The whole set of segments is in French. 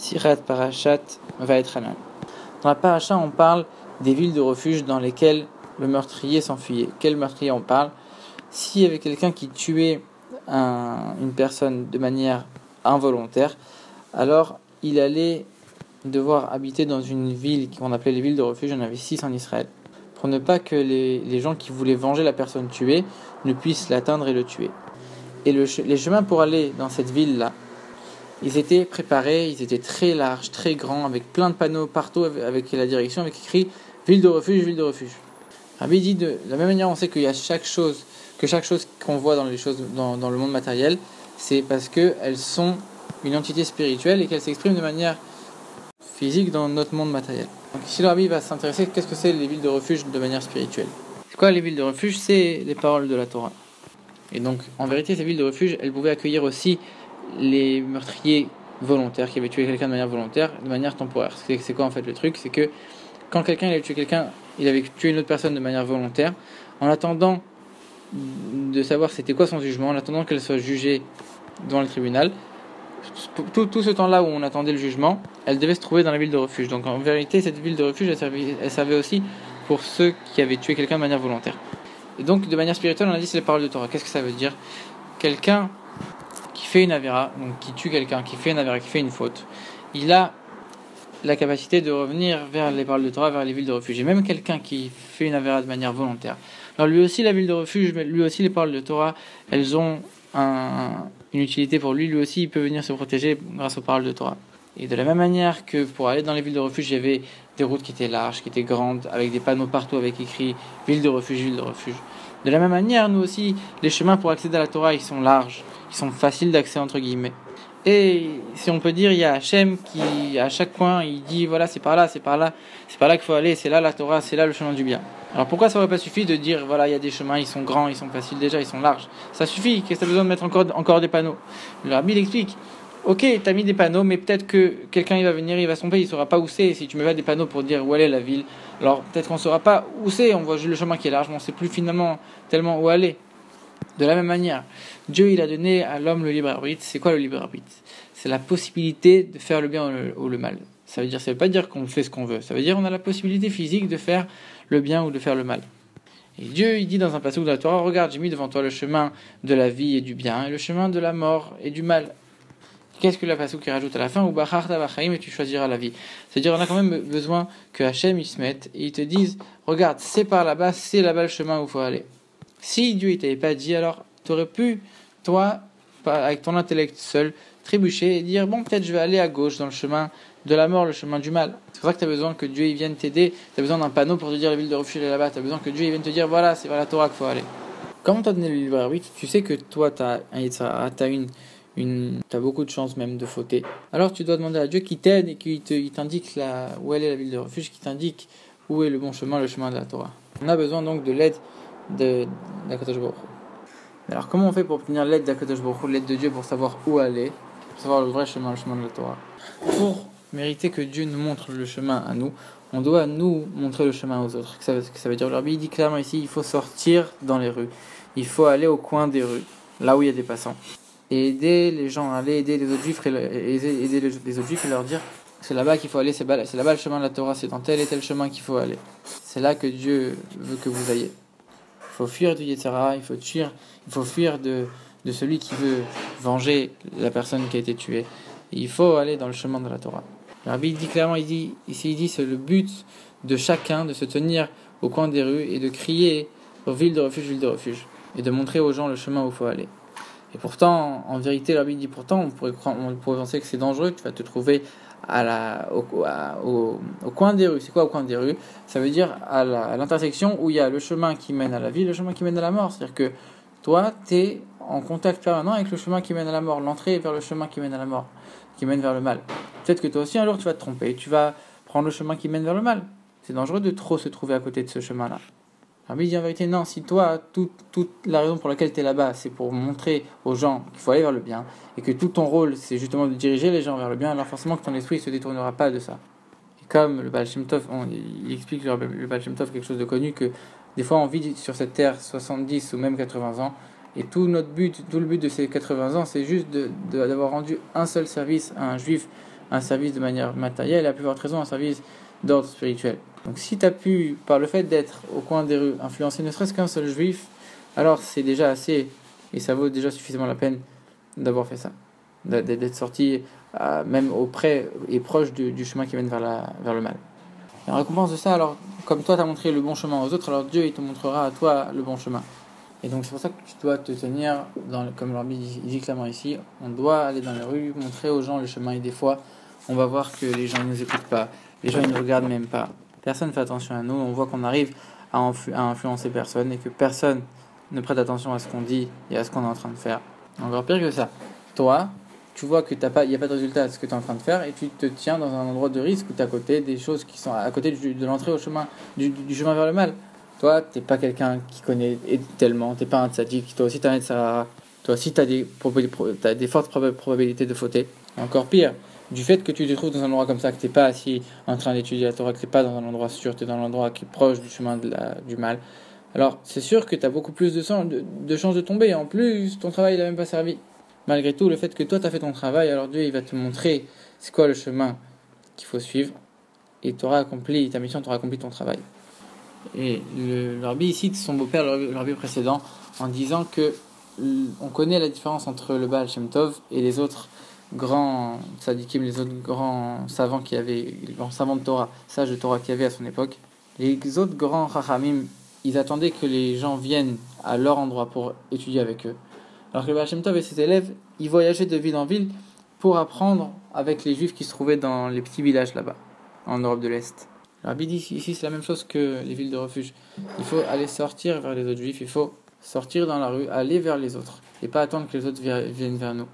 Sirat Parashat Vaetchanan. Dans la paracha, on parle des villes de refuge dans lesquelles le meurtrier s'enfuyait. Quel meurtrier on parle? S'il y avait quelqu'un qui tuait une personne de manière involontaire, alors il allait devoir habiter dans une ville qu'on appelait les villes de refuge. Il y en avait 6 en Israël, pour ne pas que les gens qui voulaient venger la personne tuée ne puissent l'atteindre et le tuer. Et les chemins pour aller dans cette ville-là, ils étaient préparés, ils étaient très larges, très grands, avec plein de panneaux partout, avec la direction, avec écrit « Ville de refuge, ville de refuge ». Rabbi dit de la même manière, on sait qu'il y a chaque chose qu'on voit dans le monde matériel, c'est parce qu'elles sont une entité spirituelle et qu'elles s'expriment de manière physique dans notre monde matériel. Donc ici le Rabbi va s'intéresser, qu'est-ce que c'est les villes de refuge de manière spirituelle? C'est quoi les villes de refuge? C'est les paroles de la Torah. Et donc en vérité, ces villes de refuge, elles pouvaient accueillir aussi les meurtriers volontaires qui avaient tué quelqu'un de manière volontaire, de manière temporaire. C'est quoi en fait le truc? C'est que quand quelqu'un avait tué une autre personne de manière volontaire, en attendant de savoir c'était quoi son jugement, en attendant qu'elle soit jugée devant le tribunal, tout ce temps-là où on attendait le jugement, elle devait se trouver dans la ville de refuge. Donc en vérité, cette ville de refuge, elle servait aussi pour ceux qui avaient tué quelqu'un de manière volontaire. Et donc de manière spirituelle, on a dit c'est les paroles de Torah. Qu'est-ce que ça veut dire? Quelqu'un qui fait une avéra, donc qui tue quelqu'un, qui fait une avéra, qui fait une faute, il a la capacité de revenir vers les paroles de Torah, vers les villes de refuge. Et même quelqu'un qui fait une avéra de manière volontaire, alors lui aussi la ville de refuge, mais lui aussi les paroles de Torah, elles ont une utilité pour lui. Lui aussi il peut venir se protéger grâce aux paroles de Torah. Et de la même manière que pour aller dans les villes de refuge, il y avait des routes qui étaient larges, qui étaient grandes, avec des panneaux partout avec écrit ville de refuge, ville de refuge. De la même manière, nous aussi, les chemins pour accéder à la Torah, ils sont larges, ils sont faciles d'accès entre guillemets. Et si on peut dire, il y a Hachem qui, à chaque coin, il dit voilà, c'est par là qu'il faut aller, c'est là la Torah, c'est là le chemin du bien. Alors pourquoi ça aurait pas suffi de dire voilà, il y a des chemins, ils sont grands, ils sont faciles déjà, ils sont larges? Ça suffit, qu'est-ce que tu as besoin de mettre encore des panneaux? Le Rabbi l'explique. Ok, tu as mis des panneaux, mais peut-être que quelqu'un il va venir, il va se tromper, il ne saura pas où c'est. Si tu mets pas des panneaux pour dire où elle est la ville, alors peut-être qu'on ne saura pas où c'est, on voit juste le chemin qui est large, mais on ne sait plus finalement tellement où aller. De la même manière, Dieu il a donné à l'homme le libre arbitre. C'est quoi le libre arbitre? C'est la possibilité de faire le bien ou le mal. Ça veut pas dire qu'on fait ce qu'on veut, ça veut dire qu'on a la possibilité physique de faire le bien ou de faire le mal. Et Dieu il dit dans un passage de la Torah, regarde, j'ai mis devant toi le chemin de la vie et du bien, et le chemin de la mort et du mal. Qu'est-ce que la passage qui rajoute à la fin? Ou bacharta bachaim, et tu choisiras la vie. C'est-à-dire on a quand même besoin que Hachem il se mette et il te dise, regarde, c'est par là-bas, c'est là-bas le chemin où il faut aller. Si Dieu ne t'avait pas dit, alors tu aurais pu, toi, avec ton intellect seul, trébucher et dire, bon, peut-être je vais aller à gauche dans le chemin de la mort, le chemin du mal. C'est pour ça que tu as besoin que Dieu il vienne t'aider, tu as besoin d'un panneau pour te dire la ville de refuge est là-bas, tu as besoin que Dieu il vienne te dire, voilà, c'est vers la Torah qu'il faut aller. Quand tu as donné le libre arbitre, tu sais que toi, tu as beaucoup de chances même de fauter. Alors tu dois demander à Dieu qui t'aide et qui t'indique où elle est la ville de refuge, qui t'indique où est le bon chemin, le chemin de la Torah. On a besoin donc de l'aide d'Akadosh Baruch Hu. Alors comment on fait pour obtenir l'aide d'Akadosh Baruch Hu, l'aide de Dieu pour savoir où aller, pour savoir le vrai chemin, le chemin de la Torah? Pour mériter que Dieu nous montre le chemin à nous, on doit nous montrer le chemin aux autres. Ça veut dire, le Rabbi dit clairement ici, il faut sortir dans les rues, il faut aller au coin des rues, là où il y a des passants, et aider les gens à aller aider les autres juifs et leur dire c'est là-bas qu'il faut aller, c'est là-bas le chemin de la Torah, c'est dans tel et tel chemin qu'il faut aller, c'est là que Dieu veut que vous ayez. Il faut fuir du Yetzirah, il faut fuir de celui qui veut venger la personne qui a été tuée. Et il faut aller dans le chemin de la Torah. Le Rabbi dit clairement, il dit c'est le but de chacun de se tenir au coin des rues et de crier aux ville de refuge, et de montrer aux gens le chemin où il faut aller. Et pourtant, en vérité, le Rabbi dit pourtant, on pourrait penser que c'est dangereux, tu vas te trouver au coin des rues. C'est quoi au coin des rues? Ça veut dire à l'intersection où il y a le chemin qui mène à la vie, le chemin qui mène à la mort. C'est-à-dire que toi, tu es en contact permanent avec le chemin qui mène à la mort, l'entrée vers le chemin qui mène à la mort, qui mène vers le mal. Peut-être que toi aussi un jour tu vas te tromper, tu vas prendre le chemin qui mène vers le mal. C'est dangereux de trop se trouver à côté de ce chemin-là. Rabbi dit en vérité, non, si toi, toute la raison pour laquelle tu es là-bas, c'est pour montrer aux gens qu'il faut aller vers le bien, et que tout ton rôle, c'est justement de diriger les gens vers le bien, alors forcément que ton esprit ne se détournera pas de ça. Et comme le Baal Shem Tov, il explique le Baal Shem Tov quelque chose de connu, que des fois on vit sur cette terre 70 ou même 80 ans, et tout le but de ces 80 ans, c'est juste d'avoir rendu un seul service à un juif un service de manière matérielle et à plus forte raison un service d'ordre spirituel. Donc si tu as pu, par le fait d'être au coin des rues, influencer ne serait-ce qu'un seul juif, alors c'est déjà assez, et ça vaut déjà suffisamment la peine d'avoir fait ça, d'être sorti même auprès et proche du chemin qui mène vers le mal. Et en récompense de ça, alors comme toi tu as montré le bon chemin aux autres, alors Dieu il te montrera à toi le bon chemin. Et donc c'est pour ça que tu dois te tenir, comme le Rabbi dit clairement ici, on doit aller dans les rues, montrer aux gens le chemin, et des fois on va voir que les gens ne nous écoutent pas, les gens ils ne nous regardent même pas, personne ne fait attention à nous, on voit qu'on arrive à influencer personne et que personne ne prête attention à ce qu'on dit et à ce qu'on est en train de faire. Encore pire que ça, toi, tu vois que il n'y a pas de résultat à ce que tu es en train de faire et tu te tiens dans un endroit de risque où tu es à côté des choses qui sont à côté de l'entrée au chemin, du chemin vers le mal. Toi, t'es pas quelqu'un qui connaît tellement, t'es pas un tzaddik, toi aussi toi aussi t'as des fortes probabilités de fauter. Encore pire, du fait que tu te trouves dans un endroit comme ça, que t'es pas assis en train d'étudier la Torah, que t'es pas dans un endroit sûr, t'es dans un endroit qui est proche du chemin du mal, alors c'est sûr que t'as beaucoup plus de chances de tomber. En plus, ton travail il a même pas servi. Malgré tout, le fait que toi t'as fait ton travail, alors Dieu il va te montrer c'est quoi le chemin qu'il faut suivre et t'auras accompli ta mission, t'auras accompli ton travail. Et le Rabbi cite son beau-père, le Rabbi précédent, en disant que on connaît la différence entre le Baal Shem Tov et les autres grands tzadikim, les autres grands savants les grands savants de Torah, sages de Torah qu'il y avait à son époque. Les autres grands chachamim, ils attendaient que les gens viennent à leur endroit pour étudier avec eux. Alors que le Baal Shem Tov et ses élèves, ils voyageaient de ville en ville pour apprendre avec les juifs qui se trouvaient dans les petits villages là-bas, en Europe de l'Est. Le Rabbi dit ici c'est la même chose que les villes de refuge. Il faut aller sortir vers les autres juifs, il faut sortir dans la rue, aller vers les autres, et pas attendre que les autres viennent vers nous.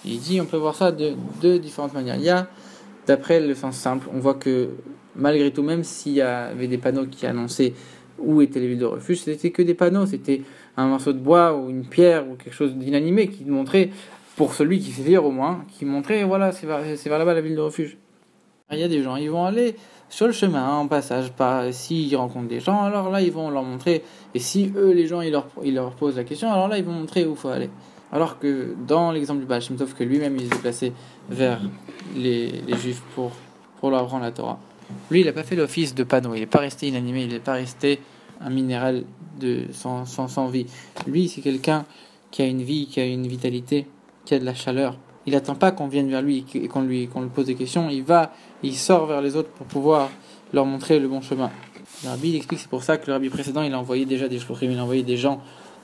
Et il dit on peut voir ça de deux différentes manières. Il y a, d'après le sens simple, on voit que malgré tout, même s'il y avait des panneaux qui annonçaient où étaient les villes de refuge, c'était que des panneaux, c'était un morceau de bois ou une pierre ou quelque chose d'inanimé qui montrait, pour celui qui sait lire au moins, qui montrait voilà, c'est vers là-bas la ville de refuge. Il y a des gens, ils vont aller sur le chemin, en passage, s'ils rencontrent des gens, alors là, ils vont leur montrer. Et si eux, les gens, ils leur posent la question, alors là, ils vont montrer où il faut aller. Alors que dans l'exemple du Baal Shem Tov, que lui-même, il s'est déplacé vers les Juifs pour leur apprendre la Torah. Lui, il n'a pas fait l'office de panneau, il n'est pas resté inanimé, il n'est pas resté un minéral sans vie. Lui, c'est quelqu'un qui a une vie, qui a une vitalité, qui a de la chaleur. Il n'attend pas qu'on vienne vers lui et qu'on lui pose des questions. Il sort vers les autres pour pouvoir leur montrer le bon chemin. Le Rabbi il explique, c'est pour ça que le Rabbi précédent, il a envoyé déjà des shluchim, il a envoyé des gens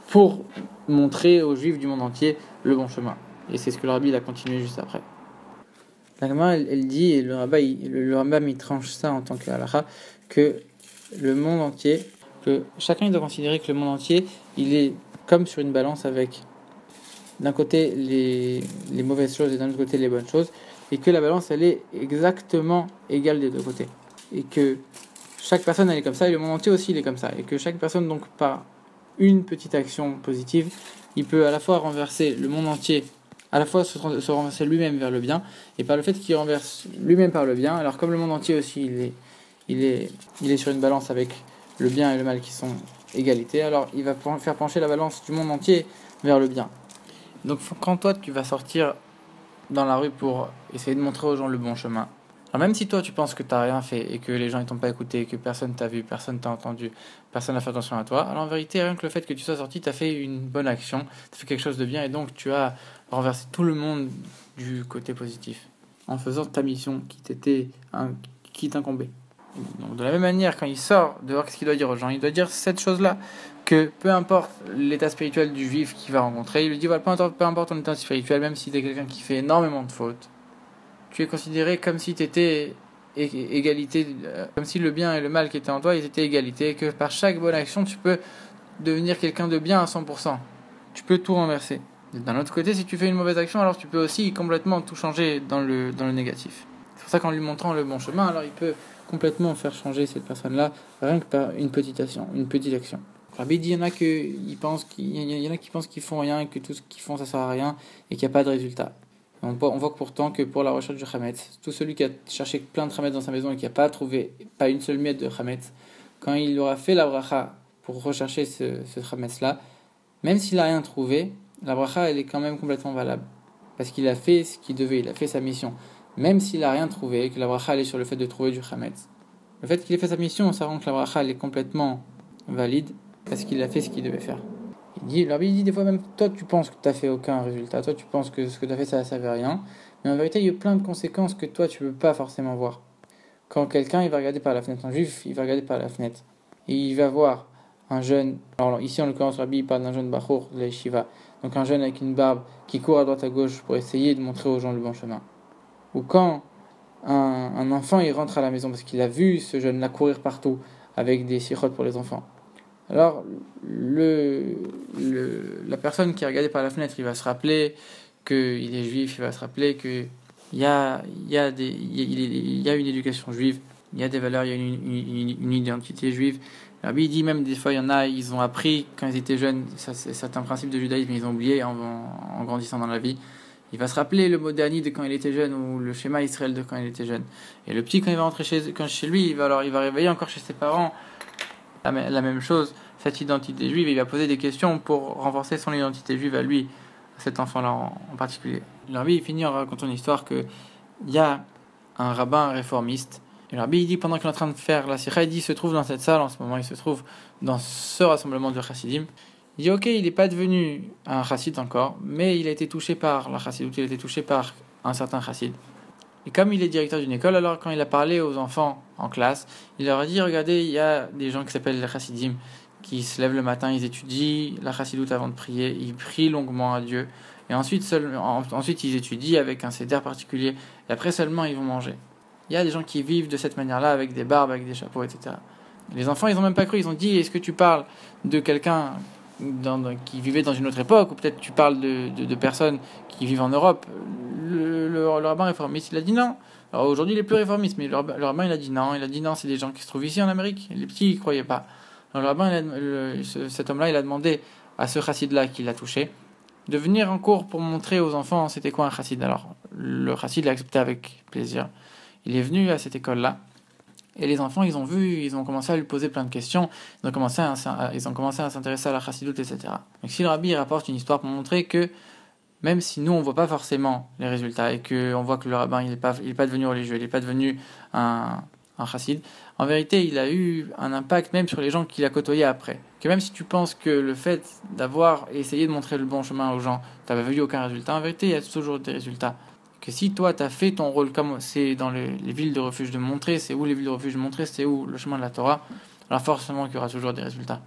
pour montrer aux Juifs du monde entier le bon chemin. Et c'est ce que le Rabbi il a continué juste après. La Gemara, elle dit, et le Rambam il tranche ça en tant que halakha, que le monde entier, que chacun il doit considérer que le monde entier, il est comme sur une balance avec d'un côté les mauvaises choses et d'un autre côté les bonnes choses, et que la balance elle est exactement égale des deux côtés, et que chaque personne elle est comme ça et le monde entier aussi il est comme ça, et que chaque personne donc par une petite action positive il peut à la fois renverser le monde entier, à la fois se renverser lui-même vers le bien, et par le fait qu'il renverse lui-même par le bien, alors comme le monde entier aussi il est sur une balance avec le bien et le mal qui sont égalité, alors il va faire pencher la balance du monde entier vers le bien. Donc quand toi tu vas sortir dans la rue pour essayer de montrer aux gens le bon chemin, alors même si toi tu penses que tu n'as rien fait et que les gens ne t'ont pas écouté, que personne t'a vu, personne t'a entendu, personne n'a fait attention à toi, alors en vérité rien que le fait que tu sois sorti, tu as fait une bonne action, tu as fait quelque chose de bien et donc tu as renversé tout le monde du côté positif en faisant ta mission qui t'incombait. Donc de la même manière, quand il sort dehors, qu'est-ce qu'il doit dire aux gens? Il doit dire cette chose-là, que peu importe l'état spirituel du juif qu'il va rencontrer, il lui dit voilà, peu importe ton état spirituel, même si tu es quelqu'un qui fait énormément de fautes, tu es considéré comme si tu étais égalité, comme si le bien et le mal qui étaient en toi, ils étaient égalité, et que par chaque bonne action, tu peux devenir quelqu'un de bien à 100%. Tu peux tout renverser. D'un autre côté, si tu fais une mauvaise action, alors tu peux aussi complètement tout changer dans le négatif. C'est pour ça qu'en lui montrant le bon chemin, alors il peut complètement faire changer cette personne-là, rien que par une petite action. Rabbi dit, il y en a qui pensent qu'ils font rien, et que tout ce qu'ils font ça sert à rien, et qu'il n'y a pas de résultat. On voit pourtant que pour la recherche du Hametz, tout celui qui a cherché plein de Hametz dans sa maison et qui n'a pas trouvé pas une seule miette de Hametz, quand il aura fait la bracha pour rechercher ce Hametz-là, même s'il n'a rien trouvé, la bracha elle est quand même complètement valable. Parce qu'il a fait ce qu'il devait, il a fait sa mission. même s'il n'a rien trouvé, que la bracha elle est sur le fait de trouver du chametz. Le fait qu'il ait fait sa mission, ça rend que la bracha elle est complètement valide, parce qu'il a fait ce qu'il devait faire. Il dit des fois même, toi tu penses que tu n'as fait aucun résultat, toi tu penses que ce que tu as fait ça ne servait à rien, mais en vérité il y a plein de conséquences que toi tu ne peux pas forcément voir. Quand quelqu'un il va regarder par la fenêtre, un juif il va regarder par la fenêtre, et il va voir un jeune, alors ici en l'occurrence Rabbi il parle d'un jeune bachour de la yeshiva, donc un jeune avec une barbe qui court à droite à gauche pour essayer de montrer aux gens le bon chemin. Ou quand un enfant il rentre à la maison parce qu'il a vu ce jeune-là courir partout avec des sirotes pour les enfants. Alors, la personne qui a regardé par la fenêtre, il va se rappeler qu'il est juif, il va se rappeler qu'il y a une éducation juive, il y a des valeurs, il y a une identité juive. Alors, il dit même des fois, il y en a, ils ont appris quand ils étaient jeunes, ça, c'est certains principes de judaïsme, ils ont oublié en grandissant dans la vie. Il va se rappeler le mot d'Ani de quand il était jeune ou le schéma Israël de quand il était jeune. Et le petit, quand il va rentrer chez lui, il va réveiller encore chez ses parents la même chose, cette identité juive, il va poser des questions pour renforcer son identité juive à lui, à cet enfant-là en particulier. Alors lui, il finit en racontant une histoire qu'il y a un rabbin réformiste, et le rabbi, il dit, pendant qu'il est en train de faire la sikha, il dit, il se trouve dans cette salle, en ce moment, il se trouve dans ce rassemblement de chassidim. Il dit, ok, il n'est pas devenu un chassid encore, mais il a été touché par la chassidoute, il a été touché par un certain chassid. Et comme il est directeur d'une école, alors quand il a parlé aux enfants en classe, il leur a dit, regardez, il y a des gens qui s'appellent les chassidim, qui se lèvent le matin, ils étudient la chassidoute avant de prier, ils prient longuement à Dieu, et ensuite ils étudient avec un seder particulier, et après seulement ils vont manger. Il y a des gens qui vivent de cette manière-là, avec des barbes, avec des chapeaux, etc. Les enfants, ils n'ont même pas cru, ils ont dit, est-ce que tu parles de quelqu'un qui vivait dans une autre époque, ou peut-être tu parles de personnes qui vivent en Europe. Le rabbin réformiste, il a dit non. Alors aujourd'hui, il est plus réformiste, mais le rabbin, il a dit non, c'est des gens qui se trouvent ici en Amérique. Les petits, ils ne croyaient pas. Alors le rabbin, cet homme-là, il a demandé à ce chassid-là qui l'a touché de venir en cours pour montrer aux enfants c'était quoi un chassid. Alors le chassid l'a accepté avec plaisir. Il est venu à cette école-là. Et les enfants, ils ont commencé à lui poser plein de questions, ils ont commencé à s'intéresser à la chassidoute, etc. Donc si le rabbi rapporte une histoire pour montrer que même si nous on voit pas forcément les résultats et que on voit que le rabbin il est pas devenu religieux, il est pas devenu un chassid, en vérité il a eu un impact même sur les gens qu'il a côtoyés après. Que même si tu penses que le fait d'avoir essayé de montrer le bon chemin aux gens, tu n'avais vu aucun résultat, en vérité il y a toujours des résultats. Que si toi tu as fait ton rôle comme c'est dans les villes de refuge de montrer, c'est où les villes de refuge de montrer, c'est où le chemin de la Torah, alors forcément qu'il y aura toujours des résultats.